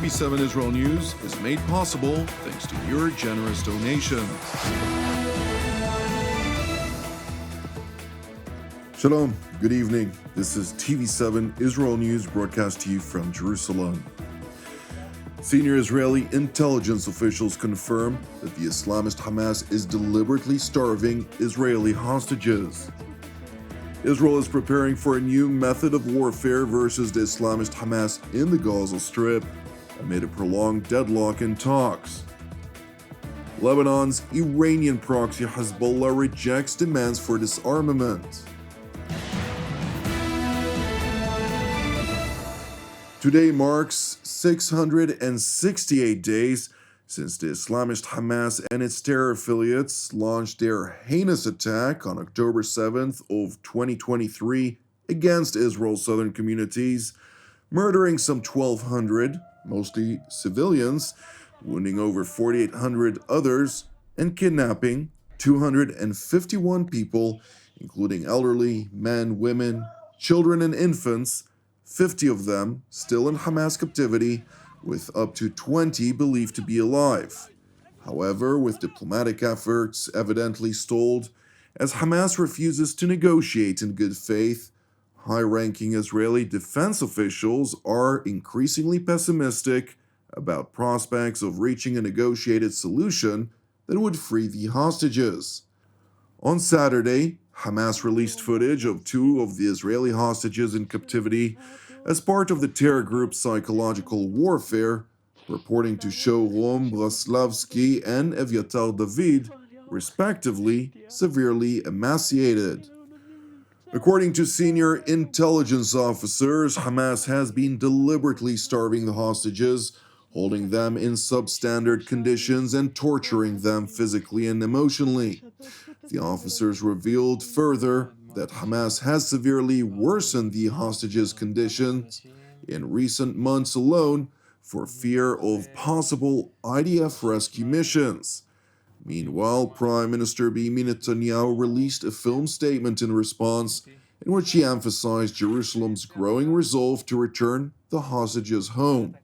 TV7 Israel News is made possible thanks to your generous donations. Shalom, good evening. This is TV7 Israel News broadcast to you from Jerusalem. Senior Israeli intelligence officials confirm that the Islamist Hamas is deliberately starving Israeli hostages. Israel is preparing for a new method of warfare versus the Islamist Hamas in the Gaza Strip amid a prolonged deadlock in talks. Lebanon's Iranian-proxy Hezbollah rejects demands for disarmament. Today marks 668 days since the Islamist Hamas and its terror affiliates launched their heinous attack on October 7th of 2023 against Israel's southern communities, murdering some 1,200, mostly civilians, wounding over 4,800 others, and kidnapping 251 people, including elderly, men, women, children, and infants, 50 of them still in Hamas captivity, with up to 20 believed to be alive. However, with diplomatic efforts evidently stalled, as Hamas refuses to negotiate in good faith, high-ranking Israeli defense officials are increasingly pessimistic about prospects of reaching a negotiated solution that would free the hostages. On Saturday, Hamas released footage of two of the Israeli hostages in captivity as part of the terror group's psychological warfare, purporting to show Rom Braslavsky and Evyatar David, respectively, severely emaciated. According to senior intelligence officers, Hamas has been deliberately starving the hostages, holding them in substandard conditions and torturing them physically and emotionally. The officers revealed further that Hamas has severely worsened the hostages' conditions in recent months alone for fear of possible IDF rescue missions. Meanwhile, Prime Minister Benjamin Netanyahu released a film statement in response in which he emphasized Jerusalem's growing resolve to return the hostages home.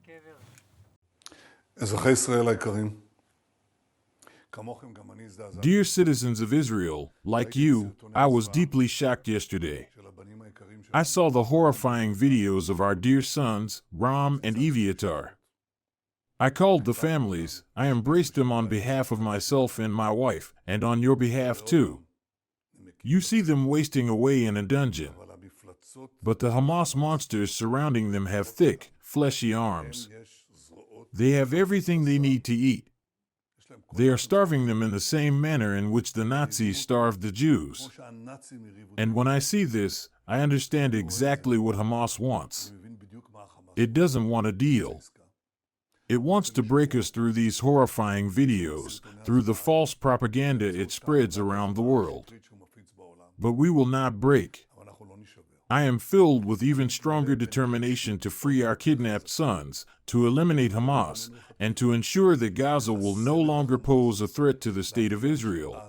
Dear citizens of Israel, like you, I was deeply shocked yesterday. I saw the horrifying videos of our dear sons, Ram and Evyatar. I called the families, I embraced them on behalf of myself and my wife, and on your behalf too. You see them wasting away in a dungeon. But the Hamas monsters surrounding them have thick, fleshy arms. They have everything they need to eat. They are starving them in the same manner in which the Nazis starved the Jews. And when I see this, I understand exactly what Hamas wants. It doesn't want a deal. It wants to break us through these horrifying videos, through the false propaganda it spreads around the world. But we will not break. I am filled with even stronger determination to free our kidnapped sons, to eliminate Hamas, and to ensure that Gaza will no longer pose a threat to the state of Israel.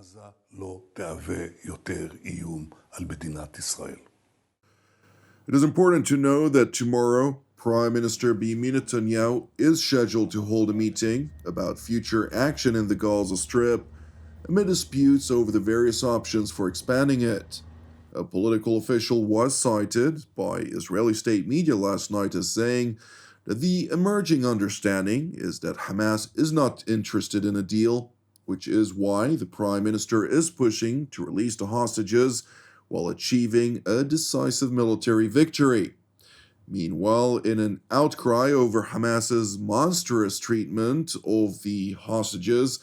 It is important to know that tomorrow, Prime Minister Benjamin Netanyahu is scheduled to hold a meeting about future action in the Gaza Strip amid disputes over the various options for expanding it. A political official was cited by Israeli state media last night as saying that the emerging understanding is that Hamas is not interested in a deal, which is why the Prime Minister is pushing to release the hostages while achieving a decisive military victory. Meanwhile, in an outcry over Hamas's monstrous treatment of the hostages,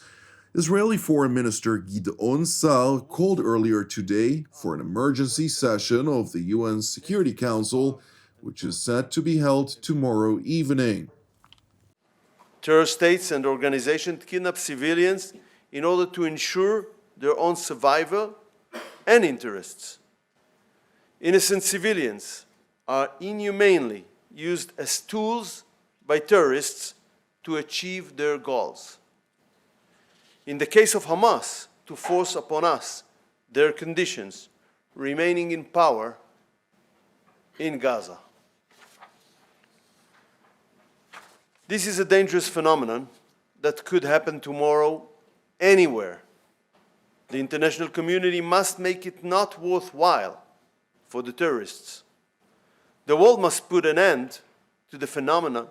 Israeli Foreign Minister Gideon Sa'ar called earlier today for an emergency session of the UN Security Council, which is set to be held tomorrow evening. Terror states and organizations kidnap civilians in order to ensure their own survival and interests. Innocent civilians are inhumanely used as tools by terrorists to achieve their goals. In the case of Hamas, to force upon us their conditions, remaining in power in Gaza. This is a dangerous phenomenon that could happen tomorrow anywhere. The international community must make it not worthwhile for the terrorists. The world must put an end to the phenomenon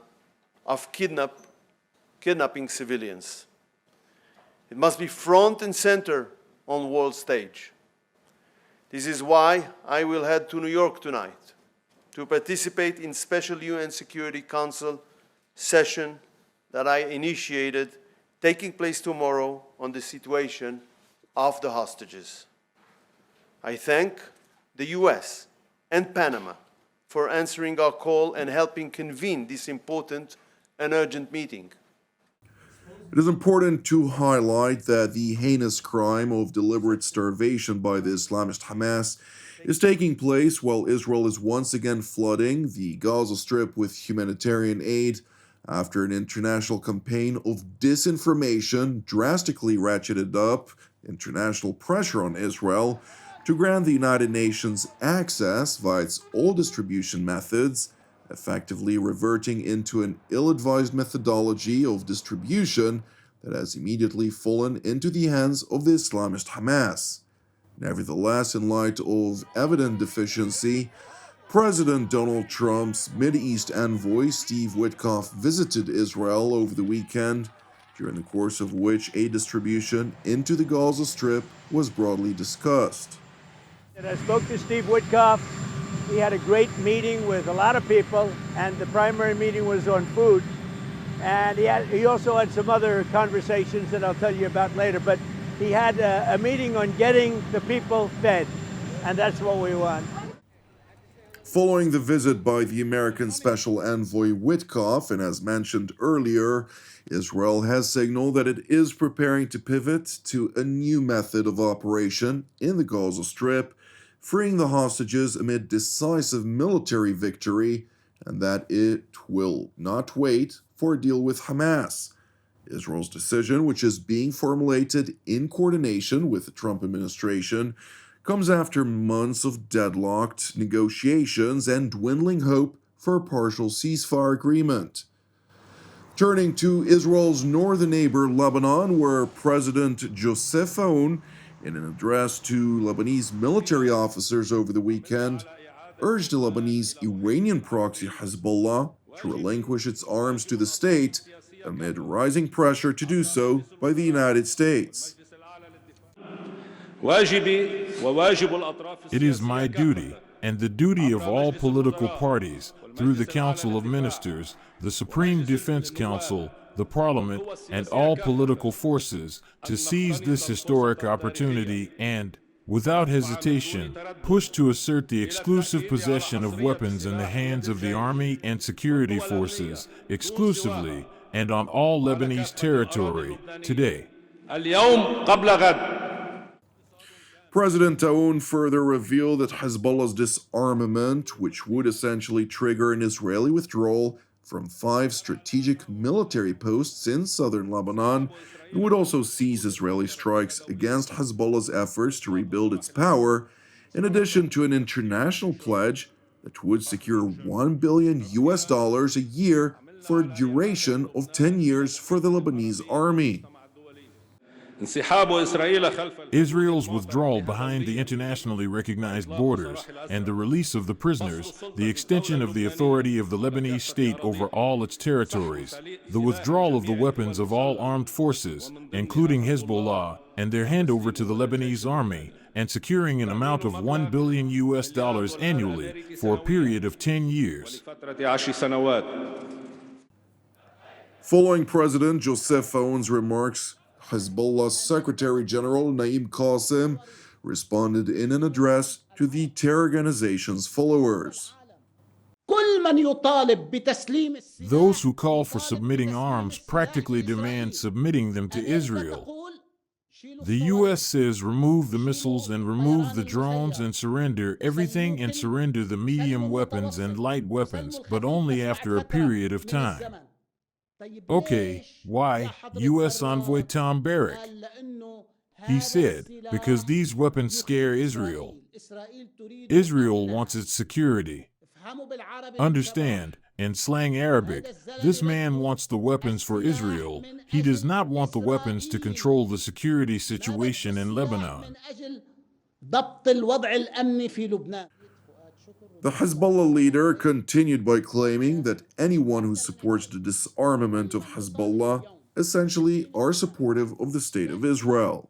of kidnapping civilians. It must be front and center on the world stage. This is why I will head to New York tonight to participate in special UN Security Council session that I initiated, taking place tomorrow on the situation of the hostages. I thank the US and Panama for answering our call and helping convene this important and urgent meeting. It is important to highlight that the heinous crime of deliberate starvation by the Islamist Hamas is taking place while Israel is once again flooding the Gaza Strip with humanitarian aid after an international campaign of disinformation drastically ratcheted up international pressure on Israel to grant the United Nations access via its old distribution methods, effectively reverting into an ill-advised methodology of distribution that has immediately fallen into the hands of the Islamist Hamas. Nevertheless, in light of evident deficiency, President Donald Trump's Mideast envoy Steve Witkoff visited Israel over the weekend, during the course of which aid distribution into the Gaza Strip was broadly discussed. And I spoke to Steve Witkoff. He had a great meeting with a lot of people, and the primary meeting was on food. And he also had some other conversations that I'll tell you about later, but he had a meeting on getting the people fed, and that's what we want. Following the visit by the American Special Envoy Witkoff, and as mentioned earlier, Israel has signaled that it is preparing to pivot to a new method of operation in the Gaza Strip, freeing the hostages amid decisive military victory, and that it will not wait for a deal with Hamas. Israel's decision, which is being formulated in coordination with the Trump administration, comes after months of deadlocked negotiations and dwindling hope for a partial ceasefire agreement. Turning to Israel's northern neighbor Lebanon, where President Joseph Aoun, in an address to Lebanese military officers over the weekend, urged the Lebanese Iranian-proxy Hezbollah to relinquish its arms to the state amid rising pressure to do so by the United States. It is my duty, and the duty of all political parties, through the Council of Ministers, the Supreme Defense Council, the Parliament, and all political forces, to seize this historic opportunity and, without hesitation, push to assert the exclusive possession of weapons in the hands of the army and security forces, exclusively, and on all Lebanese territory, today. President Aoun further revealed that Hezbollah's disarmament, which would essentially trigger an Israeli withdrawal from 5 strategic military posts in southern Lebanon, and would also seize Israeli strikes against Hezbollah's efforts to rebuild its power, in addition to an international pledge that would secure $1 billion a year for a duration of 10 years for the Lebanese army. Israel's withdrawal behind the internationally recognized borders and the release of the prisoners, the extension of the authority of the Lebanese state over all its territories, the withdrawal of the weapons of all armed forces, including Hezbollah, and their handover to the Lebanese army, and securing an amount of $1 billion annually for a period of 10 years. Following President Joseph Aoun's remarks, Hezbollah's Secretary General Naim Qassem responded in an address to the terror organization's followers. Those who call for submitting arms practically demand submitting them to Israel. The U.S. says remove the missiles and remove the drones and surrender everything and surrender the medium weapons and light weapons, but only after a period of time. Okay, why, U.S. Envoy Tom Barrack? He said, because these weapons scare Israel. Israel wants its security. Understand, In slang Arabic, this man wants the weapons for Israel. He does not want the weapons to control the security situation in Lebanon. The Hezbollah leader continued by claiming that anyone who supports the disarmament of Hezbollah essentially are supportive of the State of Israel.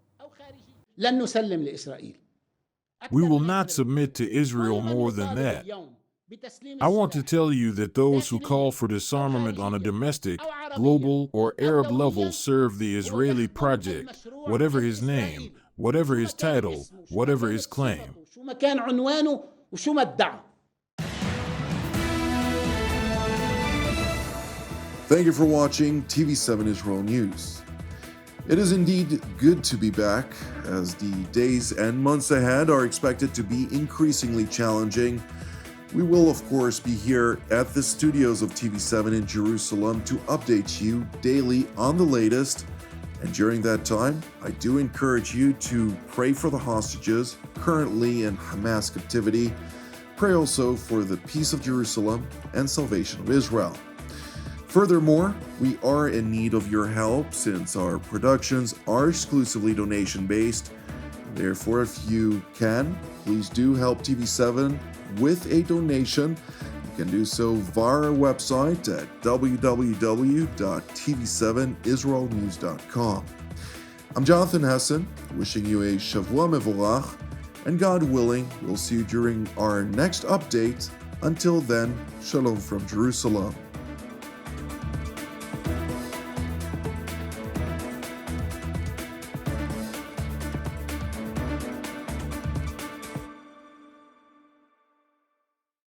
We will not submit to Israel more than that. I want to tell you that those who call for disarmament on a domestic, global, or Arab level serve the Israeli project, whatever his name, whatever his title, whatever his claim. Thank you for watching TV7 Israel News. It is indeed good to be back, as the days and months ahead are expected to be increasingly challenging. We will, of course, be here at the studios of TV7 in Jerusalem to update you daily on the latest. And during that time, I do encourage you to pray for the hostages currently in Hamas captivity. Pray also for the peace of Jerusalem and salvation of Israel. Furthermore, we are in need of your help since our productions are exclusively donation-based. Therefore, if you can, please do help TV7 with a donation. You can do so via our website at www.tv7israelnews.com. I'm Jonathan Hessen, wishing you a Shavua Mevorach, and God willing, we'll see you during our next update. Until then, Shalom from Jerusalem.